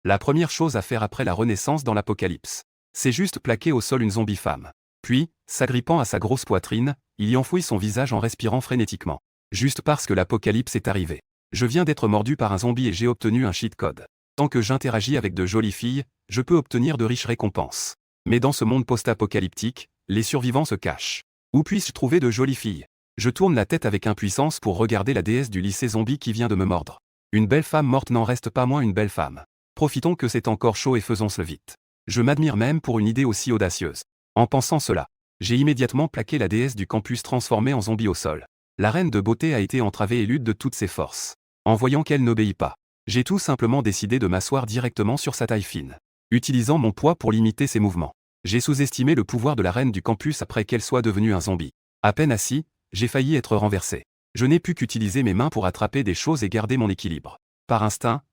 La première chose à faire après la renaissance dans l'Apocalypse, c'est juste plaquer au sol une zombie femme. Puis, s'agrippant à sa grosse poitrine, il y enfouit son visage en respirant frénétiquement. Juste parce que l'Apocalypse est arrivé. Je viens d'être mordu par un zombie et j'ai obtenu un cheat code. Tant que j'interagis avec de jolies filles, je peux obtenir de riches récompenses. Mais dans ce monde post-apocalyptique, les survivants se cachent. Où puis-je trouver de jolies filles? Je tourne la tête avec impuissance pour regarder la déesse du lycée zombie qui vient de me mordre. Une belle femme morte n'en reste pas moins une belle femme. Profitons que c'est encore chaud et faisons-le vite. Je m'admire même pour une idée aussi audacieuse. En pensant cela, j'ai immédiatement plaqué la déesse du campus transformée en zombie au sol. La reine de beauté a été entravée et lutte de toutes ses forces. En voyant qu'elle n'obéit pas, j'ai tout simplement décidé de m'asseoir directement sur sa taille fine. Utilisant mon poids pour limiter ses mouvements. J'ai sous-estimé le pouvoir de la reine du campus après qu'elle soit devenue un zombie. À peine assis, j'ai failli être renversé. Je n'ai pu qu'utiliser mes mains pour attraper des choses et garder mon équilibre. Par instinct,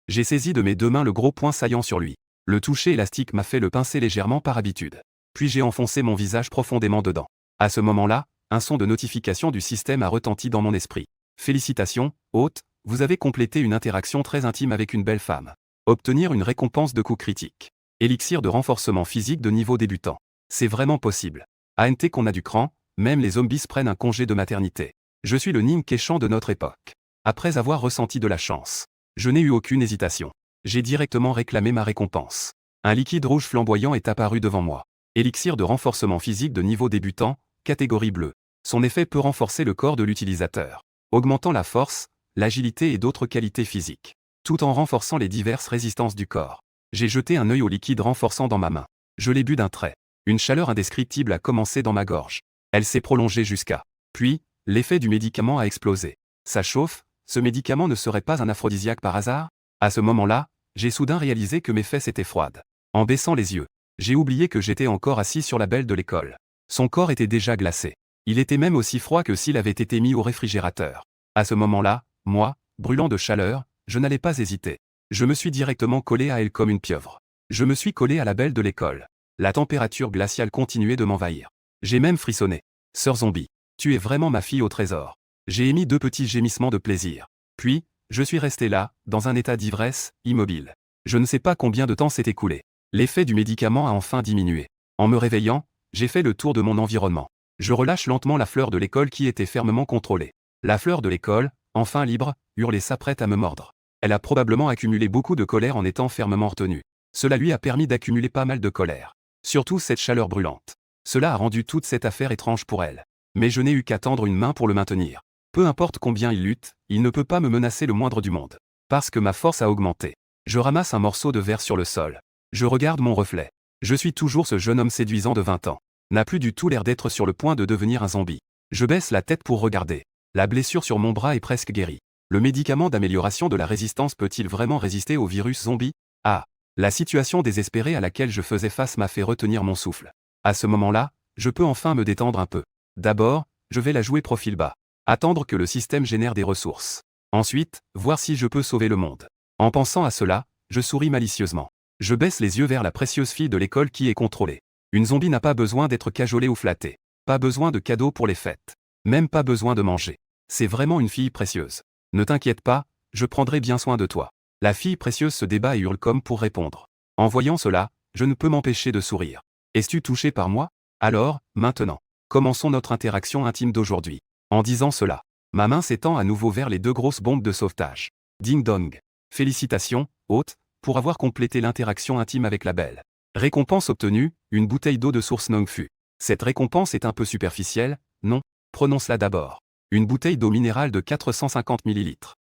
j'ai saisi de mes deux mains le gros point saillant sur lui. Le toucher élastique m'a fait le pincer légèrement par habitude. Puis j'ai enfoncé mon visage profondément dedans. À ce moment-là, un son de notification du système a retenti dans mon esprit. Félicitations, hôte, vous avez complété une interaction très intime avec une belle femme. Obtenir une récompense de coup critique. Élixir de renforcement physique de niveau débutant. C'est vraiment possible. ANT qu'on a du cran, même les zombies prennent un congé de maternité. Je suis le Ning Keshan de notre époque. Après avoir ressenti de la chance, je n'ai eu aucune hésitation. J'ai directement réclamé ma récompense. Un liquide rouge flamboyant est apparu devant moi. Élixir de renforcement physique de niveau débutant, catégorie bleue. Son effet peut renforcer le corps de l'utilisateur, augmentant la force, l'agilité et d'autres qualités physiques, tout en renforçant les diverses résistances du corps. J'ai jeté un œil au liquide renforçant dans ma main. Je l'ai bu d'un trait. Une chaleur indescriptible a commencé dans ma gorge. Elle s'est prolongée jusqu'à. Puis, l'effet du médicament a explosé. Ça chauffe, ce médicament ne serait pas un aphrodisiaque par hasard? À ce moment-là, j'ai soudain réalisé que mes fesses étaient froides. En baissant les yeux, j'ai oublié que j'étais encore assis sur la belle de l'école. Son corps était déjà glacé. Il était même aussi froid que s'il avait été mis au réfrigérateur. À ce moment-là, moi, brûlant de chaleur, je n'allais pas hésiter. Je me suis directement collé à elle comme une pieuvre. Je me suis collé à la belle de l'école. La température glaciale continuait de m'envahir. J'ai même frissonné. Sœur zombie, tu es vraiment ma fille au trésor. J'ai émis deux petits gémissements de plaisir. Puis, je suis resté là, dans un état d'ivresse, immobile. Je ne sais pas combien de temps s'est écoulé. L'effet du médicament a enfin diminué. En me réveillant, j'ai fait le tour de mon environnement. Je relâche lentement la fleur de l'école qui était fermement contrôlée. La fleur de l'école, enfin libre, hurle et s'apprête à me mordre. Elle a probablement accumulé beaucoup de colère en étant fermement retenue. Cela lui a permis d'accumuler pas mal de colère. Surtout cette chaleur brûlante. Cela a rendu toute cette affaire étrange pour elle. Mais je n'ai eu qu'à tendre une main pour le maintenir. Peu importe combien il lutte, il ne peut pas me menacer le moindre du monde. Parce que ma force a augmenté. Je ramasse un morceau de verre sur le sol. Je regarde mon reflet. Je suis toujours ce jeune homme séduisant de 20 ans. N'a plus du tout l'air d'être sur le point de devenir un zombie. Je baisse la tête pour regarder. La blessure sur mon bras est presque guérie. Le médicament d'amélioration de la résistance peut-il vraiment résister au virus zombie? Ah! La situation désespérée à laquelle je faisais face m'a fait retenir mon souffle. À ce moment-là, je peux enfin me détendre un peu. D'abord, je vais la jouer profil bas. Attendre que le système génère des ressources. Ensuite, voir si je peux sauver le monde. En pensant à cela, je souris malicieusement. Je baisse les yeux vers la précieuse fille de l'école qui est contrôlée. Une zombie n'a pas besoin d'être cajolée ou flattée. Pas besoin de cadeaux pour les fêtes. Même pas besoin de manger. C'est vraiment une fille précieuse. Ne t'inquiète pas, je prendrai bien soin de toi. La fille précieuse se débat et hurle comme pour répondre. En voyant cela, je ne peux m'empêcher de sourire. Es-tu touché par moi? Alors, maintenant, commençons notre interaction intime d'aujourd'hui. En disant cela, ma main s'étend à nouveau vers les deux grosses bombes de sauvetage. Ding dong. Félicitations, hôte, pour avoir complété l'interaction intime avec la belle. Récompense obtenue, une bouteille d'eau de source Nongfu. Cette récompense est un peu superficielle, non? Prononce-la d'abord. Une bouteille d'eau minérale de 450 ml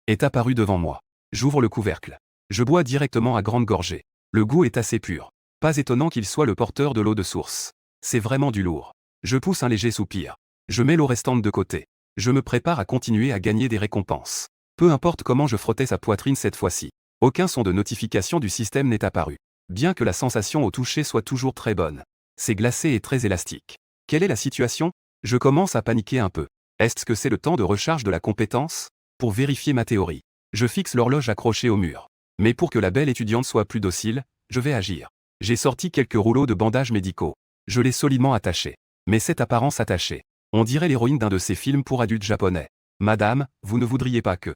est apparue devant moi. J'ouvre le couvercle. Je bois directement à grande gorgée. Le goût est assez pur. Pas étonnant qu'il soit le porteur de l'eau de source. C'est vraiment du lourd. Je pousse un léger soupir. Je mets l'eau restante de côté. Je me prépare à continuer à gagner des récompenses. Peu importe comment je frottais sa poitrine cette fois-ci. Aucun son de notification du système n'est apparu. Bien que la sensation au toucher soit toujours très bonne. C'est glacé et très élastique. Quelle est la situation? Je commence à paniquer un peu. Est-ce que c'est le temps de recharge de la compétence? Pour vérifier ma théorie, je fixe l'horloge accrochée au mur. Mais pour que la belle étudiante soit plus docile, je vais agir. J'ai sorti quelques rouleaux de bandages médicaux. Je l'ai solidement attachée. Mais cette apparence attachée, on dirait l'héroïne d'un de ces films pour adultes japonais. Madame, vous ne voudriez pas que...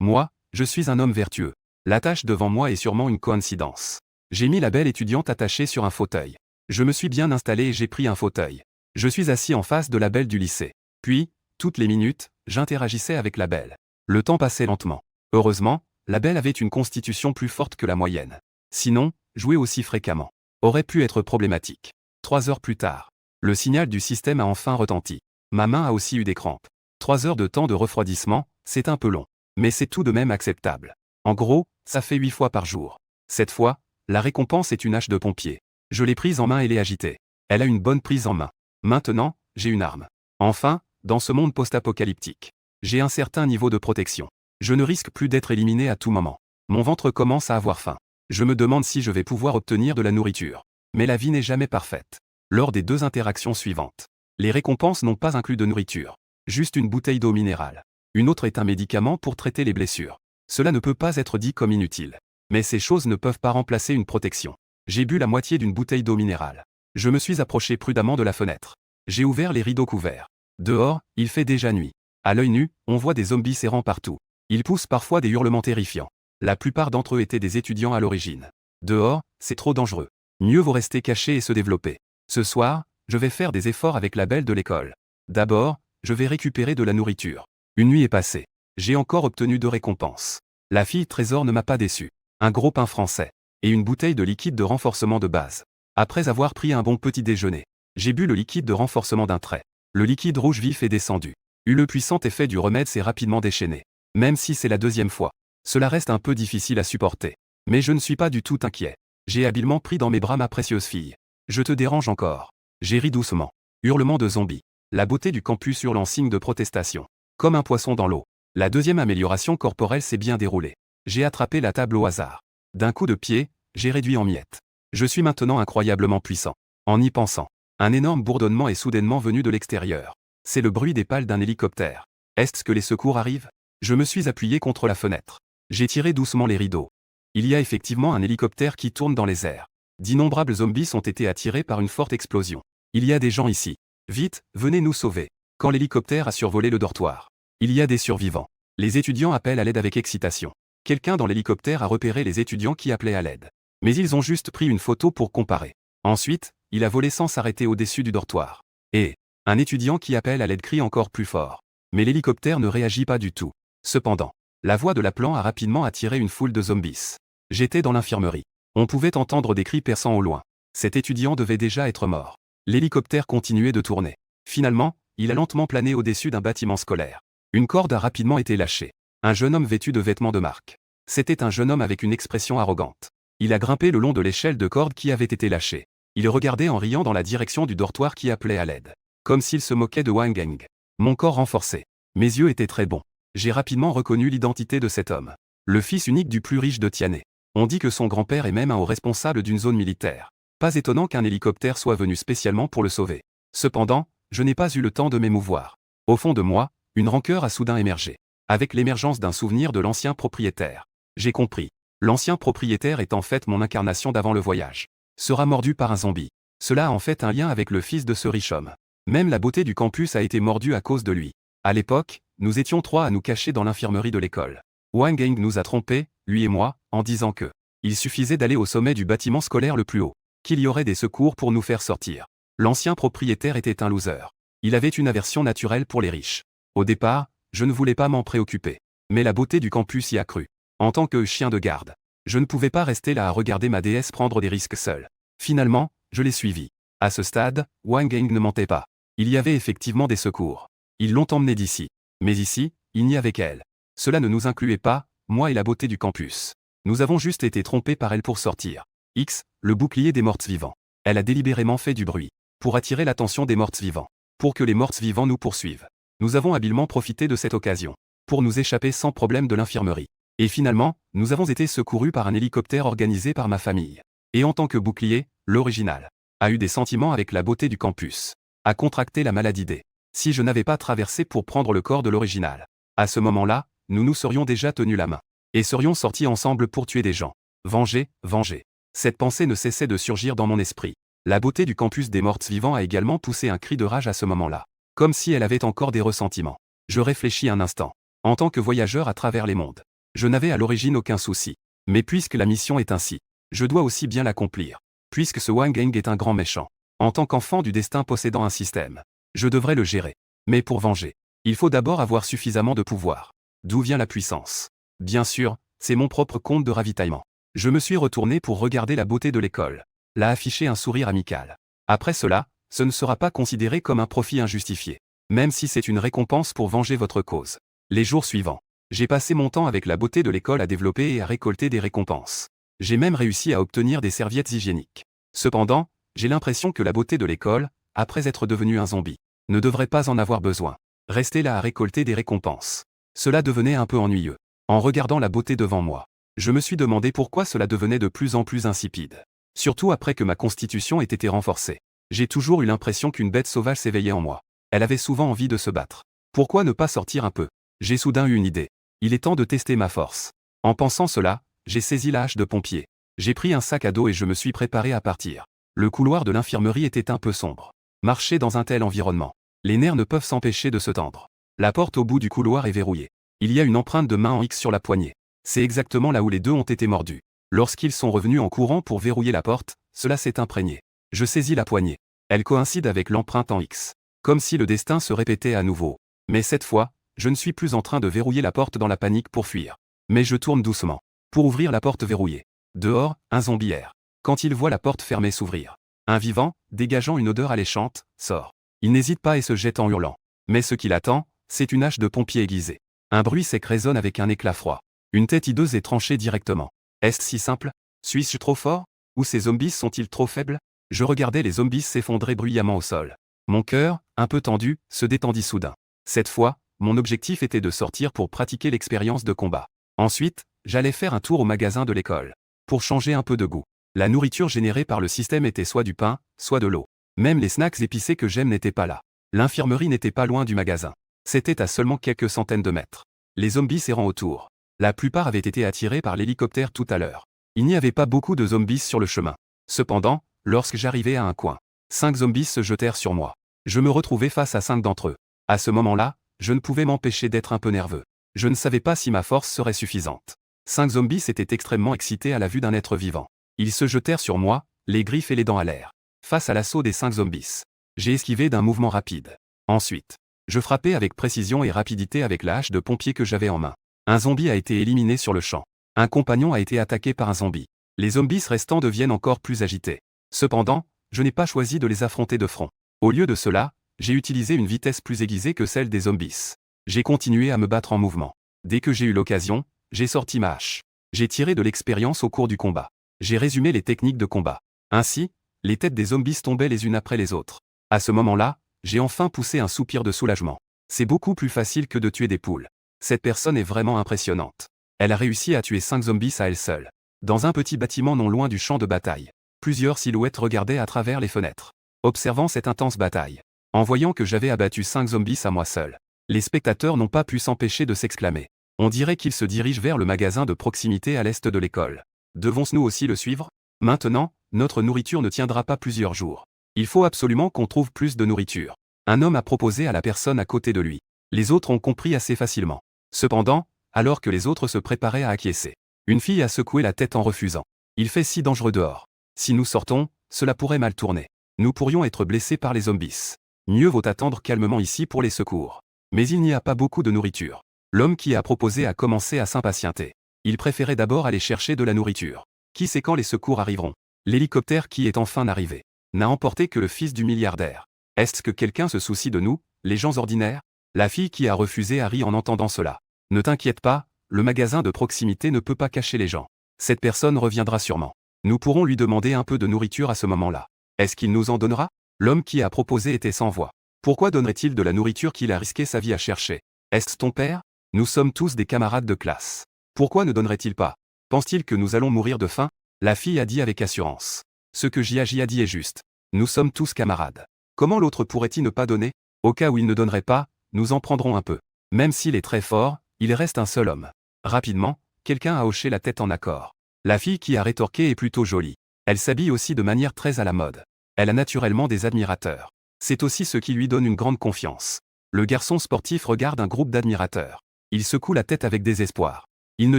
moi, je suis un homme vertueux. La tâche devant moi est sûrement une coïncidence. J'ai mis la belle étudiante attachée sur un fauteuil. Je me suis bien installé et j'ai pris un fauteuil. Je suis assis en face de la belle du lycée. Puis, toutes les minutes, j'interagissais avec la belle. Le temps passait lentement. Heureusement, la belle avait une constitution plus forte que la moyenne. Sinon, jouer aussi fréquemment aurait pu être problématique. 3 heures plus tard, le signal du système a enfin retenti. Ma main a aussi eu des crampes. 3 heures de temps de refroidissement, c'est un peu long. Mais c'est tout de même acceptable. En gros, ça fait 8 fois par jour. Cette fois, la récompense est une hache de pompier. Je l'ai prise en main et l'ai agitée. Elle a une bonne prise en main. Maintenant, j'ai une arme. Enfin, dans ce monde post-apocalyptique, j'ai un certain niveau de protection. Je ne risque plus d'être éliminé à tout moment. Mon ventre commence à avoir faim. Je me demande si je vais pouvoir obtenir de la nourriture. Mais la vie n'est jamais parfaite. Lors des 2 interactions suivantes, les récompenses n'ont pas inclus de nourriture. Juste une bouteille d'eau minérale. Une autre est un médicament pour traiter les blessures. Cela ne peut pas être dit comme inutile. Mais ces choses ne peuvent pas remplacer une protection. J'ai bu la moitié d'une bouteille d'eau minérale. Je me suis approché prudemment de la fenêtre. J'ai ouvert les rideaux couverts. Dehors, il fait déjà nuit. À l'œil nu, on voit des zombies errant partout. Ils poussent parfois des hurlements terrifiants. La plupart d'entre eux étaient des étudiants à l'origine. Dehors, c'est trop dangereux. Mieux vaut rester caché et se développer. Ce soir, je vais faire des efforts avec la belle de l'école. D'abord, je vais récupérer de la nourriture. Une nuit est passée. J'ai encore obtenu 2 récompenses. La fille trésor ne m'a pas déçu. Un gros pain français. Et une bouteille de liquide de renforcement de base. Après avoir pris un bon petit déjeuner, j'ai bu le liquide de renforcement d'un trait. Le liquide rouge vif est descendu. Le puissant effet du remède s'est rapidement déchaîné. Même si c'est la 2e fois. Cela reste un peu difficile à supporter. Mais je ne suis pas du tout inquiet. J'ai habilement pris dans mes bras ma précieuse fille. Je te dérange encore. J'ai ri doucement. Hurlement de zombies. La beauté du campus hurle en signe de protestation. Comme un poisson dans l'eau. La 2e amélioration corporelle s'est bien déroulée. J'ai attrapé la table au hasard. D'un coup de pied, j'ai réduit en miettes. Je suis maintenant incroyablement puissant. En y pensant, un énorme bourdonnement est soudainement venu de l'extérieur. C'est le bruit des pales d'un hélicoptère. Est-ce que les secours arrivent? Je me suis appuyé contre la fenêtre. J'ai tiré doucement les rideaux. Il y a effectivement un hélicoptère qui tourne dans les airs. D'innombrables zombies ont été attirés par une forte explosion. Il y a des gens ici. Vite, venez nous sauver. Quand l'hélicoptère a survolé le dortoir, il y a des survivants. Les étudiants appellent à l'aide avec excitation. Quelqu'un dans l'hélicoptère a repéré les étudiants qui appelaient à l'aide. Mais ils ont juste pris une photo pour comparer. Ensuite, il a volé sans s'arrêter au-dessus du dortoir. Et un étudiant qui appelle à l'aide crie encore plus fort. Mais l'hélicoptère ne réagit pas du tout. Cependant, la voix de l'appelant a rapidement attiré une foule de zombies. J'étais dans l'infirmerie. On pouvait entendre des cris perçants au loin. Cet étudiant devait déjà être mort. L'hélicoptère continuait de tourner. Finalement, il a lentement plané au-dessus d'un bâtiment scolaire. Une corde a rapidement été lâchée. Un jeune homme vêtu de vêtements de marque. C'était un jeune homme avec une expression arrogante. Il a grimpé le long de l'échelle de corde qui avait été lâchée. Il regardait en riant dans la direction du dortoir qui appelait à l'aide. Comme s'il se moquait de Wang Geng. Mon corps renforcé. Mes yeux étaient très bons. J'ai rapidement reconnu l'identité de cet homme. Le fils unique du plus riche de Tianhe. On dit que son grand-père est même un haut responsable d'une zone militaire. Pas étonnant qu'un hélicoptère soit venu spécialement pour le sauver. Cependant, je n'ai pas eu le temps de m'émouvoir. Au fond de moi, une rancœur a soudain émergé. Avec l'émergence d'un souvenir de l'ancien propriétaire. J'ai compris. L'ancien propriétaire est en fait mon incarnation d'avant le voyage. Sera mordu par un zombie. Cela a en fait un lien avec le fils de ce riche homme. Même la beauté du campus a été mordue à cause de lui. À l'époque, nous étions 3 à nous cacher dans l'infirmerie de l'école. Wang Geng nous a trompés, lui et moi, en disant que il suffisait d'aller au sommet du bâtiment scolaire le plus haut, qu'il y aurait des secours pour nous faire sortir. L'ancien propriétaire était un loser. Il avait une aversion naturelle pour les riches. Au départ, je ne voulais pas m'en préoccuper. Mais la beauté du campus y a cru. En tant que chien de garde, je ne pouvais pas rester là à regarder ma déesse prendre des risques seule. Finalement, je l'ai suivi. À ce stade, Wang Geng ne mentait pas. Il y avait effectivement des secours. Ils l'ont emmené d'ici. Mais ici, il n'y avait qu'elle. Cela ne nous incluait pas, moi et la beauté du campus. Nous avons juste été trompés par elle pour sortir. X, le bouclier des morts-vivants. Elle a délibérément fait du bruit. Pour attirer l'attention des morts-vivants. Pour que les morts-vivants nous poursuivent. Nous avons habilement profité de cette occasion. Pour nous échapper sans problème de l'infirmerie. Et finalement, nous avons été secourus par un hélicoptère organisé par ma famille. Et en tant que bouclier, l'original a eu des sentiments avec la beauté du campus. A contracté la maladie D. Si je n'avais pas traversé pour prendre le corps de l'original. À ce moment-là, nous nous serions déjà tenus la main. Et serions sortis ensemble pour tuer des gens. Venger, venger. Cette pensée ne cessait de surgir dans mon esprit. La beauté du campus des morts-vivants a également poussé un cri de rage à ce moment-là. Comme si elle avait encore des ressentiments. Je réfléchis un instant. En tant que voyageur à travers les mondes. Je n'avais à l'origine aucun souci. Mais puisque la mission est ainsi, je dois aussi bien l'accomplir. Puisque ce Wang Eng est un grand méchant. En tant qu'enfant du destin possédant un système, je devrais le gérer. Mais pour venger, il faut d'abord avoir suffisamment de pouvoir. D'où vient la puissance? Bien sûr, c'est mon propre compte de ravitaillement. Je me suis retourné pour regarder la beauté de l'école. L'a affiché un sourire amical. Après cela, ce ne sera pas considéré comme un profit injustifié. Même si c'est une récompense pour venger votre cause. Les jours suivants, j'ai passé mon temps avec la beauté de l'école à développer et à récolter des récompenses. J'ai même réussi à obtenir des serviettes hygiéniques. Cependant, j'ai l'impression que la beauté de l'école, après être devenue un zombie, ne devrait pas en avoir besoin. Rester là à récolter des récompenses. Cela devenait un peu ennuyeux. En regardant la beauté devant moi, je me suis demandé pourquoi cela devenait de plus en plus insipide. Surtout après que ma constitution ait été renforcée. J'ai toujours eu l'impression qu'une bête sauvage s'éveillait en moi. Elle avait souvent envie de se battre. Pourquoi ne pas sortir un peu? J'ai soudain eu une idée. Il est temps de tester ma force. En pensant cela, j'ai saisi la hache de pompier. J'ai pris un sac à dos et je me suis préparé à partir. Le couloir de l'infirmerie était un peu sombre. Marcher dans un tel environnement, les nerfs ne peuvent s'empêcher de se tendre. La porte au bout du couloir est verrouillée. Il y a une empreinte de main en X sur la poignée. C'est exactement là où les deux ont été mordus. Lorsqu'ils sont revenus en courant pour verrouiller la porte, cela s'est imprégné. Je saisis la poignée. Elle coïncide avec l'empreinte en X. Comme si le destin se répétait à nouveau. Mais cette fois, je ne suis plus en train de verrouiller la porte dans la panique pour fuir. Mais je tourne doucement. Pour ouvrir la porte verrouillée. Dehors, un zombie erre. Quand il voit la porte fermée s'ouvrir, un vivant, dégageant une odeur alléchante, sort. Il n'hésite pas et se jette en hurlant. Mais ce qui l'attend, c'est une hache de pompier aiguisée. Un bruit sec résonne avec un éclat froid. Une tête hideuse est tranchée directement. Est-ce si simple? Suis-je trop fort? Ou ces zombies sont-ils trop faibles? Je regardais les zombies s'effondrer bruyamment au sol. Mon cœur, un peu tendu, se détendit soudain. Cette fois, mon objectif était de sortir pour pratiquer l'expérience de combat. Ensuite, j'allais faire un tour au magasin de l'école. Pour changer un peu de goût. La nourriture générée par le système était soit du pain, soit de l'eau. Même les snacks épicés que j'aime n'étaient pas là. L'infirmerie n'était pas loin du magasin. C'était à seulement quelques centaines de mètres. Les zombies s'errant autour. La plupart avaient été attirés par l'hélicoptère tout à l'heure. Il n'y avait pas beaucoup de zombies sur le chemin. Cependant, lorsque j'arrivais à un coin, 5 zombies se jetèrent sur moi. Je me retrouvais face à 5 d'entre eux. À ce moment-là, je ne pouvais m'empêcher d'être un peu nerveux. Je ne savais pas si ma force serait suffisante. 5 zombies étaient extrêmement excités à la vue d'un être vivant. Ils se jetèrent sur moi, les griffes et les dents à l'air. Face à l'assaut des 5 zombies, j'ai esquivé d'un mouvement rapide. Ensuite, je frappais avec précision et rapidité avec la hache de pompier que j'avais en main. Un zombie a été éliminé sur le champ. Un compagnon a été attaqué par un zombie. Les zombies restants deviennent encore plus agités. Cependant, je n'ai pas choisi de les affronter de front. Au lieu de cela, j'ai utilisé une vitesse plus aiguisée que celle des zombies. J'ai continué à me battre en mouvement. Dès que j'ai eu l'occasion, j'ai sorti ma hache. J'ai tiré de l'expérience au cours du combat. J'ai résumé les techniques de combat. Ainsi, les têtes des zombies tombaient les unes après les autres. À ce moment-là, j'ai enfin poussé un soupir de soulagement. C'est beaucoup plus facile que de tuer des poules. Cette personne est vraiment impressionnante. Elle a réussi à tuer 5 zombies à elle seule. Dans un petit bâtiment non loin du champ de bataille, plusieurs silhouettes regardaient à travers les fenêtres. Observant cette intense bataille, en voyant que j'avais abattu 5 zombies à moi seul, les spectateurs n'ont pas pu s'empêcher de s'exclamer. On dirait qu'ils se dirigent vers le magasin de proximité à l'est de l'école. Devons-nous aussi le suivre? Maintenant, notre nourriture ne tiendra pas plusieurs jours. Il faut absolument qu'on trouve plus de nourriture. Un homme a proposé à la personne à côté de lui. Les autres ont compris assez facilement. Cependant, alors que les autres se préparaient à acquiescer, une fille a secoué la tête en refusant. Il fait si dangereux dehors. Si nous sortons, cela pourrait mal tourner. Nous pourrions être blessés par les zombies. Mieux vaut attendre calmement ici pour les secours. Mais il n'y a pas beaucoup de nourriture. L'homme qui a proposé a commencé à s'impatienter. Il préférait d'abord aller chercher de la nourriture. Qui sait quand les secours arriveront? L'hélicoptère qui est enfin arrivé n'a emporté que le fils du milliardaire. Est-ce que quelqu'un se soucie de nous, les gens ordinaires? La fille qui a refusé a ri en entendant cela. Ne t'inquiète pas, le magasin de proximité ne peut pas cacher les gens. Cette personne reviendra sûrement. Nous pourrons lui demander un peu de nourriture à ce moment-là. Est-ce qu'il nous en donnera? L'homme qui a proposé était sans voix. Pourquoi donnerait-il de la nourriture qu'il a risqué sa vie à chercher? Est-ce ton père? Nous sommes tous des camarades de classe. Pourquoi ne donnerait-il pas? Pense-t-il que nous allons mourir de faim? La fille a dit avec assurance. Ce que J.A. a dit est juste. Nous sommes tous camarades. Comment l'autre pourrait-il ne pas donner? Au cas où il ne donnerait pas, nous en prendrons un peu. Même s'il est très fort, il reste un seul homme. Rapidement, quelqu'un a hoché la tête en accord. La fille qui a rétorqué est plutôt jolie. Elle s'habille aussi de manière très à la mode. Elle a naturellement des admirateurs. C'est aussi ce qui lui donne une grande confiance. Le garçon sportif regarde un groupe d'admirateurs. Il secoue la tête avec désespoir. Il ne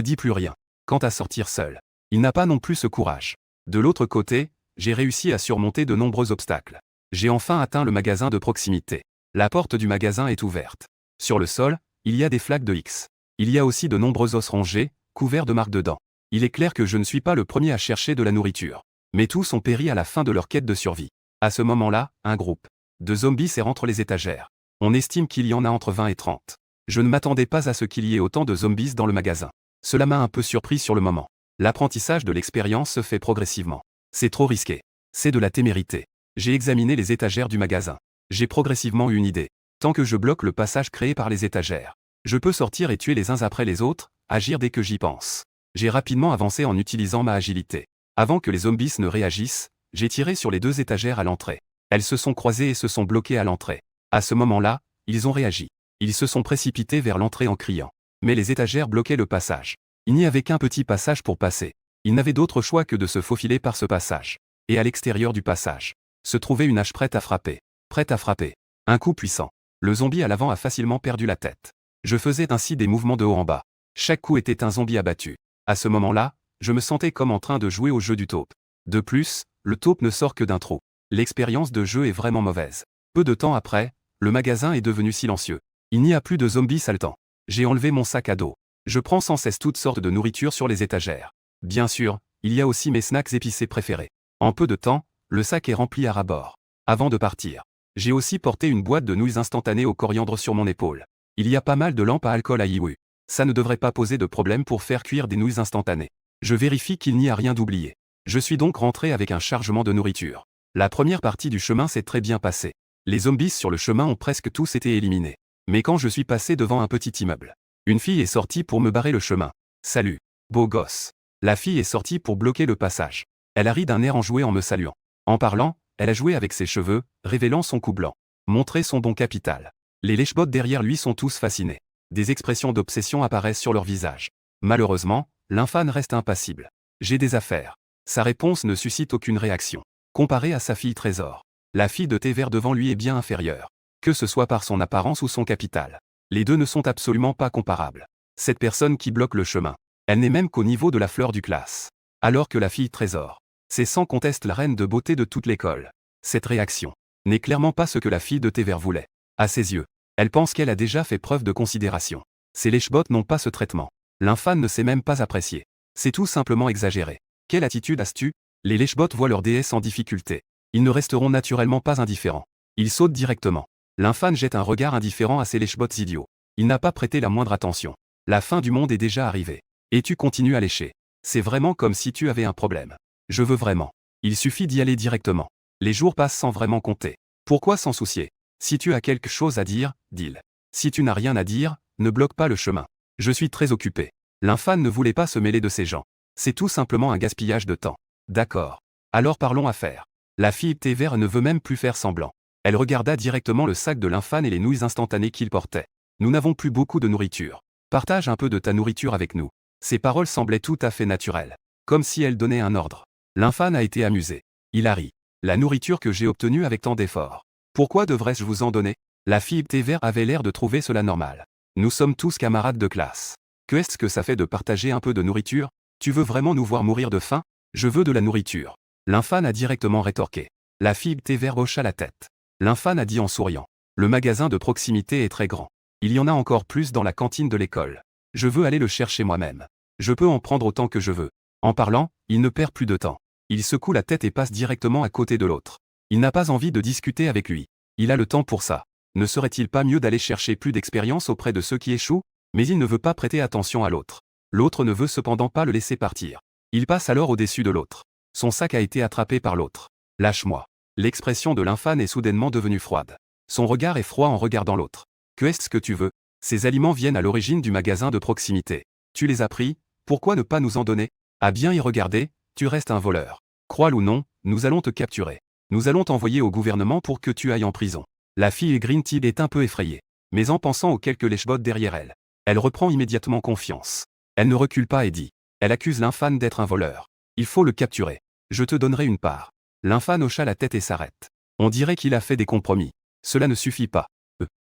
dit plus rien. Quant à sortir seul, il n'a pas non plus ce courage. De l'autre côté, j'ai réussi à surmonter de nombreux obstacles. J'ai enfin atteint le magasin de proximité. La porte du magasin est ouverte. Sur le sol, il y a des flaques de X. Il y a aussi de nombreux os rongés, couverts de marques de dents. Il est clair que je ne suis pas le premier à chercher de la nourriture. Mais tous ont péri à la fin de leur quête de survie. À ce moment-là, un groupe de zombies erre entre les étagères. On estime qu'il y en a entre 20 et 30. Je ne m'attendais pas à ce qu'il y ait autant de zombies dans le magasin. Cela m'a un peu surpris sur le moment. L'apprentissage de l'expérience se fait progressivement. C'est trop risqué. C'est de la témérité. J'ai examiné les étagères du magasin. J'ai progressivement eu une idée. Tant que je bloque le passage créé par les étagères, je peux sortir et tuer les uns après les autres, agir dès que j'y pense. J'ai rapidement avancé en utilisant ma agilité. Avant que les zombies ne réagissent, j'ai tiré sur les 2 étagères à l'entrée. Elles se sont croisées et se sont bloquées à l'entrée. À ce moment-là, ils ont réagi. Ils se sont précipités vers l'entrée en criant. Mais les étagères bloquaient le passage. Il n'y avait qu'un petit passage pour passer. Ils n'avaient d'autre choix que de se faufiler par ce passage. Et à l'extérieur du passage, se trouvait une hache prête à frapper. Prête à frapper. Un coup puissant. Le zombie à l'avant a facilement perdu la tête. Je faisais ainsi des mouvements de haut en bas. Chaque coup était un zombie abattu. À ce moment-là, je me sentais comme en train de jouer au jeu du taupe. De plus, le taupe ne sort que d'un trou. L'expérience de jeu est vraiment mauvaise. Peu de temps après, le magasin est devenu silencieux. Il n'y a plus de zombies saltants. J'ai enlevé mon sac à dos. Je prends sans cesse toutes sortes de nourriture sur les étagères. Bien sûr, il y a aussi mes snacks épicés préférés. En peu de temps, le sac est rempli à ras-bord. Avant de partir, j'ai aussi porté une boîte de nouilles instantanées au coriandre sur mon épaule. Il y a pas mal de lampes à alcool à Yiwu. Ça ne devrait pas poser de problème pour faire cuire des nouilles instantanées. Je vérifie qu'il n'y a rien d'oublié. Je suis donc rentré avec un chargement de nourriture. La première partie du chemin s'est très bien passée. Les zombies sur le chemin ont presque tous été éliminés. Mais quand je suis passé devant un petit immeuble, une fille est sortie pour me barrer le chemin. Salut, beau gosse. La fille est sortie pour bloquer le passage. Elle a ri d'un air enjoué en me saluant. En parlant, elle a joué avec ses cheveux, révélant son cou blanc. Montrer son bon capital. Les lèche-bottes derrière lui sont tous fascinés. Des expressions d'obsession apparaissent sur leur visage. Malheureusement, l'infâme reste impassible. J'ai des affaires. Sa réponse ne suscite aucune réaction. Comparée à sa fille Trésor, la fille de thé vert devant lui est bien inférieure. Que ce soit par son apparence ou son capital. Les deux ne sont absolument pas comparables. Cette personne qui bloque le chemin, elle n'est même qu'au niveau de la fleur du classe. Alors que la fille Trésor, c'est sans conteste la reine de beauté de toute l'école. Cette réaction n'est clairement pas ce que la fille de thé vert voulait. À ses yeux, elle pense qu'elle a déjà fait preuve de considération. Ces lèche-bottes n'ont pas ce traitement. L'infâme ne sait même pas apprécier. C'est tout simplement exagéré. Quelle attitude as-tu? Les lèche-bottes voient leur déesse en difficulté. Ils ne resteront naturellement pas indifférents. Ils sautent directement. L'infâme jette un regard indifférent à ces lèche-bottes idiots. Il n'a pas prêté la moindre attention. La fin du monde est déjà arrivée. Et tu continues à lécher. C'est vraiment comme si tu avais un problème. Je veux vraiment. Il suffit d'y aller directement. Les jours passent sans vraiment compter. Pourquoi s'en soucier? Si tu as quelque chose à dire, dis-le. Si tu n'as rien à dire, ne bloque pas le chemin. Je suis très occupé. L'infâme ne voulait pas se mêler de ces gens. C'est tout simplement un gaspillage de temps. D'accord. Alors parlons affaires. La fille thé vert ne veut même plus faire semblant. Elle regarda directement le sac de l'infâme et les nouilles instantanées qu'il portait. Nous n'avons plus beaucoup de nourriture. Partage un peu de ta nourriture avec nous. Ces paroles semblaient tout à fait naturelles. Comme si elle donnait un ordre. L'infâme a été amusé. Il a ri. La nourriture que j'ai obtenue avec tant d'efforts. Pourquoi devrais-je vous en donner? La fille thé vert avait l'air de trouver cela normal. Nous sommes tous camarades de classe. Qu'est-ce que ça fait de partager un peu de nourriture? Tu veux vraiment nous voir mourir de faim? Je veux de la nourriture. L'infâme a directement rétorqué. La fille thé vert hocha la tête. L'infâme a dit en souriant. Le magasin de proximité est très grand. Il y en a encore plus dans la cantine de l'école. Je veux aller le chercher moi-même. Je peux en prendre autant que je veux. En parlant, il ne perd plus de temps. Il secoue la tête et passe directement à côté de l'autre. Il n'a pas envie de discuter avec lui. Il a le temps pour ça. Ne serait-il pas mieux d'aller chercher plus d'expérience auprès de ceux qui échouent? Mais il ne veut pas prêter attention à l'autre. L'autre ne veut cependant pas le laisser partir. Il passe alors au-dessus de l'autre. Son sac a été attrapé par l'autre. Lâche-moi. L'expression de l'infâme est soudainement devenue froide. Son regard est froid en regardant l'autre. Qu'est-ce que tu veux? Ces aliments viennent à l'origine du magasin de proximité. Tu les as pris, pourquoi ne pas nous en donner? À bien y regarder, tu restes un voleur. Crois-le ou non, nous allons te capturer. Nous allons t'envoyer au gouvernement pour que tu ailles en prison. La fille Green Tea est un peu effrayée. Mais en pensant aux quelques lèche-bottes derrière elle, elle reprend immédiatement confiance. Elle ne recule pas et dit. Elle accuse l'infâme d'être un voleur. Il faut le capturer. Je te donnerai une part. L'infâme hocha la tête et s'arrête. On dirait qu'il a fait des compromis. Cela ne suffit pas.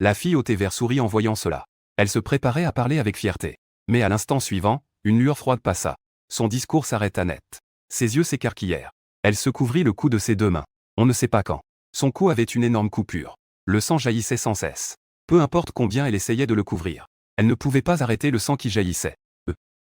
La fille au thé vert sourit en voyant cela. Elle se préparait à parler avec fierté. Mais à l'instant suivant, une lueur froide passa. Son discours s'arrêta net. Ses yeux s'écarquillèrent. Elle se couvrit le cou de ses deux mains. On ne sait pas quand. Son cou avait une énorme coupure. Le sang jaillissait sans cesse. Peu importe combien elle essayait de le couvrir. Elle ne pouvait pas arrêter le sang qui jaillissait.